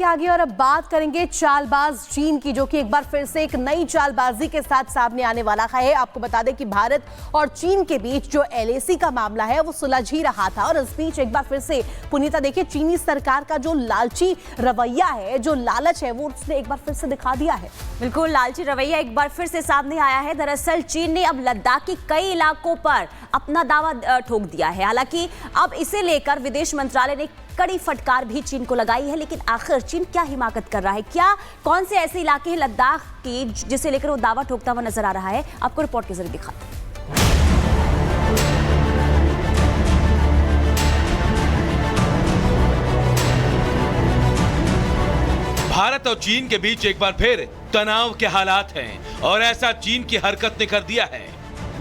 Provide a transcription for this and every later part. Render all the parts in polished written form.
बढ़ेंगे आगे और अब बात करेंगे चालबाज चीन की, जो कि एक बार फिर से एक नई चालबाजी के साथ सामने आने वाला है। आपको बता दें कि भारत और चीन के बीच जो एलएसी का मामला है वो सुलझ ही रहा था और इस बीच एक बार फिर से पुनीता देखिए, चीनी सरकार का जो लालची रवैया है, जो लालच है, वो उसने एक बार फिर से दिखा दिया है। बिल्कुल, लालची रवैया एक बार फिर से सामने आया है। दरअसल चीन ने अब लद्दाख के कई इलाकों पर अपना दावा ठोक दिया है। हालांकि अब इसे लेकर विदेश मंत्रालय ने कड़ी फटकार भी चीन को लगाई है। लेकिन आखिर चीन क्या हिमाकत कर रहा है, क्या कौन से ऐसे इलाके हैं लद्दाख की जिसे लेकर वो दावा ठोकता हुआ नजर आ रहा है, आपको रिपोर्ट के जरिए दिखाते हैं। भारत और चीन के बीच एक बार फिर तनाव के हालात हैं और ऐसा चीन की हरकत ने कर दिया है।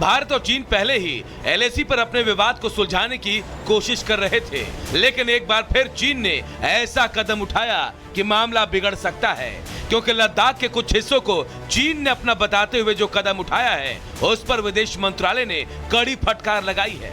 भारत और चीन पहले ही एलएसी पर अपने विवाद को सुलझाने की कोशिश कर रहे थे, लेकिन एक बार फिर चीन ने ऐसा कदम उठाया कि मामला बिगड़ सकता है, क्योंकि लद्दाख के कुछ हिस्सों को चीन ने अपना बताते हुए जो कदम उठाया है उस पर विदेश मंत्रालय ने कड़ी फटकार लगाई है।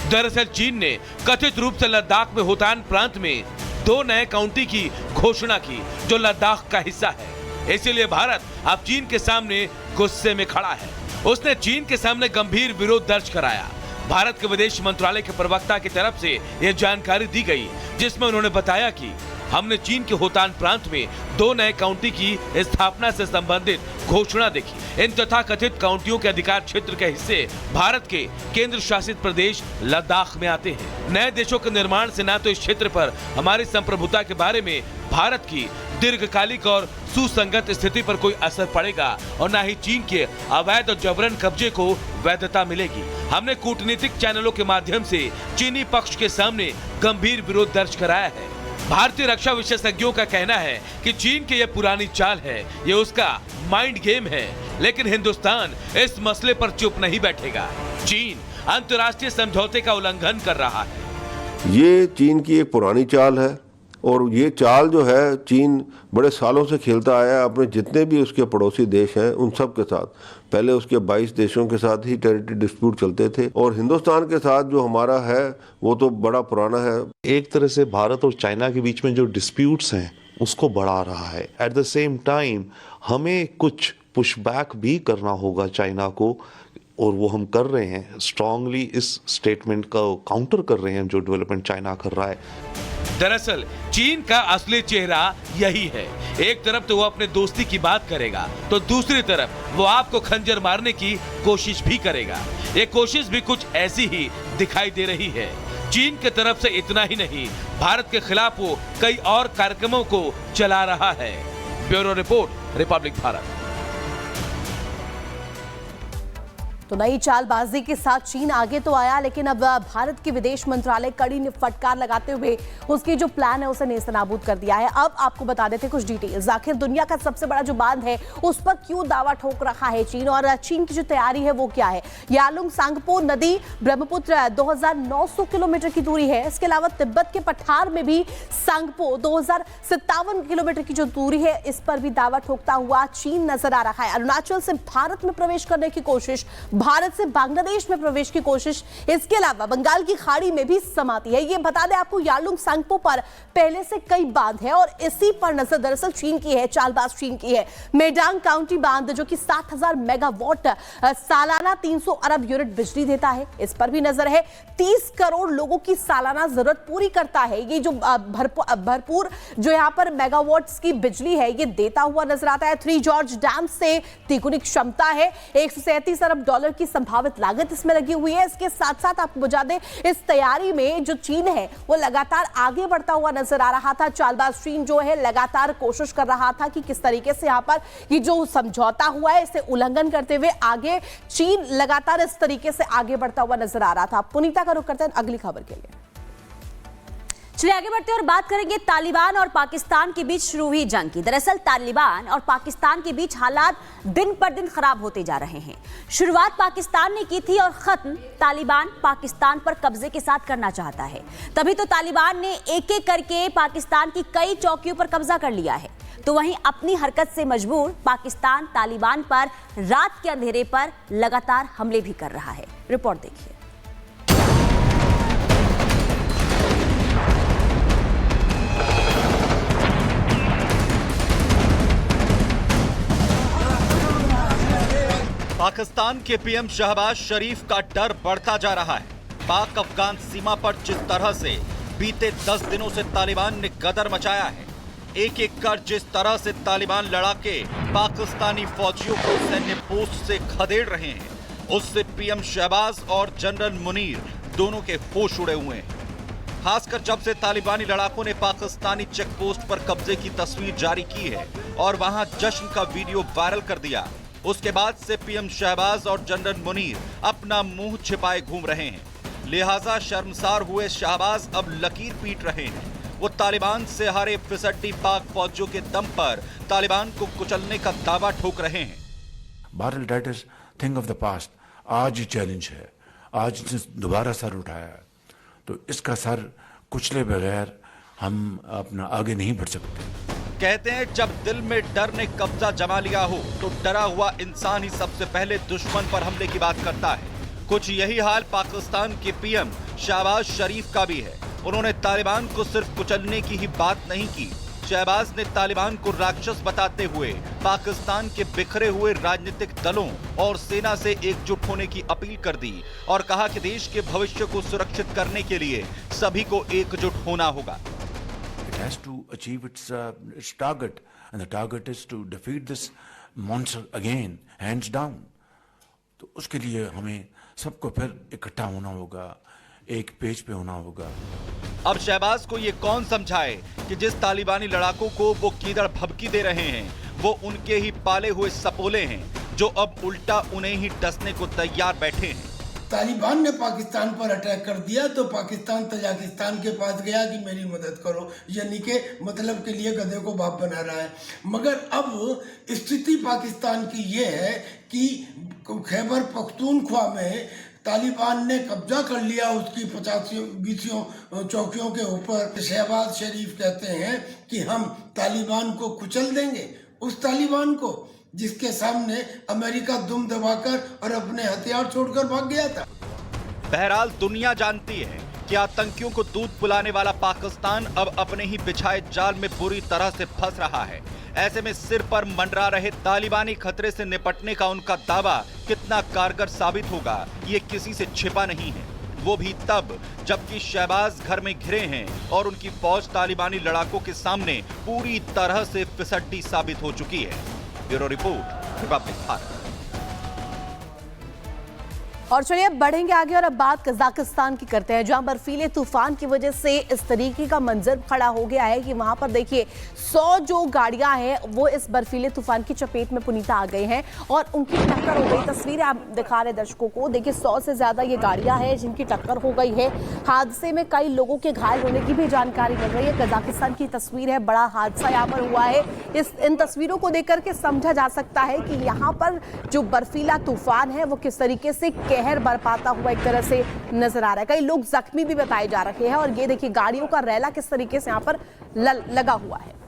दरअसल चीन ने कथित रूप से लद्दाख में होतान प्रांत में 2 नए काउंटी की घोषणा की जो लद्दाख का हिस्सा है। इसीलिए भारत अब चीन के सामने गुस्से में खड़ा है। उसने चीन के सामने गंभीर विरोध दर्ज कराया। भारत के विदेश मंत्रालय के प्रवक्ता की तरफ से यह जानकारी दी गई, जिसमें उन्होंने बताया कि हमने चीन के होतान प्रांत में 2 नए काउंटी की स्थापना से संबंधित घोषणा देखी। इन तथाकथित काउंटियों के अधिकार क्षेत्र के हिस्से भारत के केंद्र शासित प्रदेश लद्दाख में आते हैं। नए देशों के निर्माण से न तो इस क्षेत्र पर हमारी संप्रभुता के बारे में भारत की दीर्घकालिक और सुसंगत स्थिति पर कोई असर पड़ेगा और न ही चीन के अवैध और जबरन कब्जे को वैधता मिलेगी। हमने कूटनीतिक चैनलों के माध्यम से चीनी पक्ष के सामने गंभीर विरोध दर्ज कराया है। भारतीय रक्षा विशेषज्ञों का कहना है कि चीन की यह पुरानी चाल है, ये उसका माइंड गेम है, लेकिन हिंदुस्तान इस मसले पर चुप नहीं बैठेगा। चीन अंतर्राष्ट्रीय समझौते का उल्लंघन कर रहा है। ये चीन की एक पुरानी चाल है और ये चाल जो है चीन बड़े सालों से खेलता आया है अपने जितने भी उसके पड़ोसी देश हैं उन सब के साथ। पहले उसके 22 देशों के साथ ही टेरिटरी डिस्प्यूट चलते थे और हिंदुस्तान के साथ जो हमारा है वो तो बड़ा पुराना है। एक तरह से भारत और चाइना के बीच में जो डिस्प्यूट्स हैं उसको बढ़ा रहा है। एट द सेम टाइम हमें कुछ पुशबैक भी करना होगा चाइना को, और वो हम कर रहे हैं। स्ट्रांगली इस स्टेटमेंट का काउंटर कर रहे हैं जो डेवलपमेंट चाइना कर रहा है। दरअसल चीन का असली चेहरा यही है। एक तरफ तो वो अपने दोस्ती की बात करेगा तो दूसरी तरफ वो आपको खंजर मारने की कोशिश भी करेगा। ये कोशिश भी कुछ ऐसी ही दिखाई दे रही है। चीन की तरफ से इतना ही नहीं, भारत के खिलाफ वो कई और कार्यक्रमों को चला रहा है। Bureau report, Republic Bharat. तो नई चालबाजी के साथ चीन आगे तो आया, लेकिन अब भारत के विदेश मंत्रालय कड़ी ने फटकार लगाते हुए उसकी जो प्लान है उसे नेस्तनाबूद कर दिया है। अब आपको बता देते कुछ डिटेल्स। आखिर दुनिया का सबसे बड़ा जो बांध है उस पर क्यों दावा ठोक रहा है चीन, और चीन की जो तैयारी है वो क्या है। यालुंग सांगपो नदी ब्रह्मपुत्र 2900 किलोमीटर की दूरी है। इसके अलावा तिब्बत के पठार में भी सांगपो 2057 किलोमीटर की जो दूरी है, इस पर भी दावा ठोकता हुआ चीन नजर आ रहा है। अरुणाचल से भारत में प्रवेश करने की कोशिश, भारत से बांग्लादेश में प्रवेश की कोशिश, इसके अलावा बंगाल की खाड़ी में भी समाती है। ये बता दें आपको, यालुंग सांगपो पर पहले से कई बांध हैं और इसी पर नजर दरअसल चीन की है, चालबाज चीन की है। मेडांग काउंटी बांध जो कि 7000 मेगावाट सालाना 300 अरब यूनिट बिजली देता है, इस पर भी नजर है। 30 करोड़ लोगों की सालाना जरूरत पूरी करता है। ये जो भरपूर जो यहाँ पर मेगावाट्स की बिजली है ये देता हुआ नजर आता है। 3 जॉर्ज डैम से तिगुनी क्षमता है। 137 अरब डॉलर की संभावित लागत इसमें लगी हुई है। इसके साथ साथ आपको बता दें, इस तैयारी में जो चीन है वो लगातार आगे बढ़ता हुआ नजर आ रहा था। चालबाज चीन जो है लगातार कोशिश कर रहा था कि किस तरीके से यहाँ पर ये जो समझौता हुआ है इसे उल्लंघन करते हुए आगे चीन लगातार इस तरीके से आगे बढ़ता हुआ नजर आ रहा था। पुनीता का रुख करते हैं अगली खबर के लिए। चलिए आगे बढ़ते हैं और बात करेंगे तालिबान और पाकिस्तान के बीच शुरू हुई जंग की। दरअसल तालिबान और पाकिस्तान के बीच हालात दिन पर दिन खराब होते जा रहे हैं। शुरुआत पाकिस्तान ने की थी और खत्म तालिबान पाकिस्तान पर कब्जे के साथ करना चाहता है। तभी तो तालिबान ने एक एक करके पाकिस्तान की कई चौकियों पर कब्जा कर लिया है। तो वहीं अपनी हरकत से मजबूर पाकिस्तान तालिबान पर रात के अंधेरे पर लगातार हमले भी कर रहा है। रिपोर्ट देखिए। पाकिस्तान के पीएम शहबाज शरीफ का डर बढ़ता जा रहा है। पाक अफगान सीमा पर जिस तरह से बीते 10 दिनों से तालिबान ने गदर मचाया है, एक एक कर जिस तरह से तालिबान लड़ाके पाकिस्तानी फौजियों को सैन्य पोस्ट से खदेड़ रहे हैं, उससे पीएम शहबाज और जनरल मुनीर दोनों के होश उड़े हुए हैं। खासकर जब से तालिबानी लड़ाकों ने पाकिस्तानी चेक पोस्ट पर कब्जे की तस्वीर जारी की है और वहां जश्न का वीडियो वायरल कर दिया, उसके बाद से पीएम शहबाज और जनरल मुनीर अपना मुंह छिपाए घूम रहे हैं। लिहाजा शर्मसार हुए शहबाज अब लकीर पीट रहे हैं। वो तालिबान से हारे फिसड्डी पाक फौजियों के दम पर तालिबान को कुचलने का दावा ठोक रहे हैं। बहरहाल that is thing of the past. आज ही चैलेंज है, आज इसने दोबारा सर उठाया है, तो इसका सर कुचले बगैर हम अपना आगे नहीं बढ़ सकते। कहते हैं जब दिल में डर ने कब्जा जमा लिया हो तो डरा हुआ इंसान ही सबसे पहले दुश्मन पर हमले की बात करता है। कुछ यही हाल पाकिस्तान के पीएम शहबाज शरीफ का भी है। उन्होंने तालिबान को सिर्फ कुचलने की ही बात नहीं की। शहबाज ने तालिबान को राक्षस बताते हुए पाकिस्तान के बिखरे हुए राजनीतिक दलों और सेना से एकजुट होने की अपील कर दी और कहा कि देश के भविष्य को सुरक्षित करने के लिए सभी को एकजुट होना होगा। It has to achieve its target, and the target is to defeat this monster again, hands down. तो उसके लिए हमें सबको फिर इकट्ठा होना होगा, एक पेज पे होना होगा। अब शहबाज को ये कौन समझाए कि जिस तालिबानी लड़ाकों को वो कीदड़ भभकी दे रहे हैं, वो उनके ही पाले हुए सपोले हैं, जो अब उल्टा उन्हें ही डसने को तैयार बैठे हैं। तालिबान ने पाकिस्तान पर अटैक कर दिया तो पाकिस्तान तजाकिस्तान के पास गया कि मेरी मदद करो, यानी कि मतलब के लिए गधे को बाप बना रहा है। मगर अब स्थिति पाकिस्तान की ये है कि खैबर पख्तूनख्वा में तालिबान ने कब्जा कर लिया उसकी 50-20 चौकियों के ऊपर। शहबाज शरीफ कहते हैं कि हम तालिबान को कुचल देंगे, उस तालिबान को जिसके सामने अमेरिका दुम दबाकर और अपने हथियार छोड़कर भाग गया था। बहरहाल दुनिया जानती है कि आतंकियों को दूध पिलाने वाला पाकिस्तान अब अपने ही बिछाए जाल में बुरी तरह से फंस रहा है। ऐसे में सिर पर मंडरा रहे तालिबानी खतरे से निपटने का उनका दावा कितना कारगर साबित होगा, ये किसी से छिपा नहीं है। वो भी तब जबकि शहबाज घर में घिरे हैं और उनकी फौज तालिबानी लड़ाकों के सामने पूरी तरह से फिसड्डी साबित हो चुकी है। Bureau report, Republic Bharat. और चलिए अब बढ़ेंगे आगे और अब बात कजाकिस्तान की करते हैं, जहां बर्फीले तूफान की वजह से इस तरीके का मंजर खड़ा हो गया है कि वहां पर देखिए 100 जो गाड़ियां हैं वो इस बर्फीले तूफान की चपेट में पुनीता आ गई हैं और उनकी टक्कर हो गई। तस्वीरें आप दिखा रहे दर्शकों को, देखिए 100 से ज्यादा ये गाड़ियां हैं जिनकी टक्कर हो गई है। हादसे में कई लोगों के घायल होने की भी जानकारी मिल रही है। कजाकिस्तान की तस्वीर है, बड़ा हादसा यहाँ पर हुआ है। इन तस्वीरों को देख करके समझा जा सकता है कि यहाँ पर जो बर्फीला तूफान है वो किस तरीके से कहर बरपाता हुआ एक तरह से नजर आ रहा है। कई लोग जख्मी भी बताए जा रहे हैं और ये देखिए गाड़ियों का रैला किस तरीके से यहाँ पर लगा हुआ है।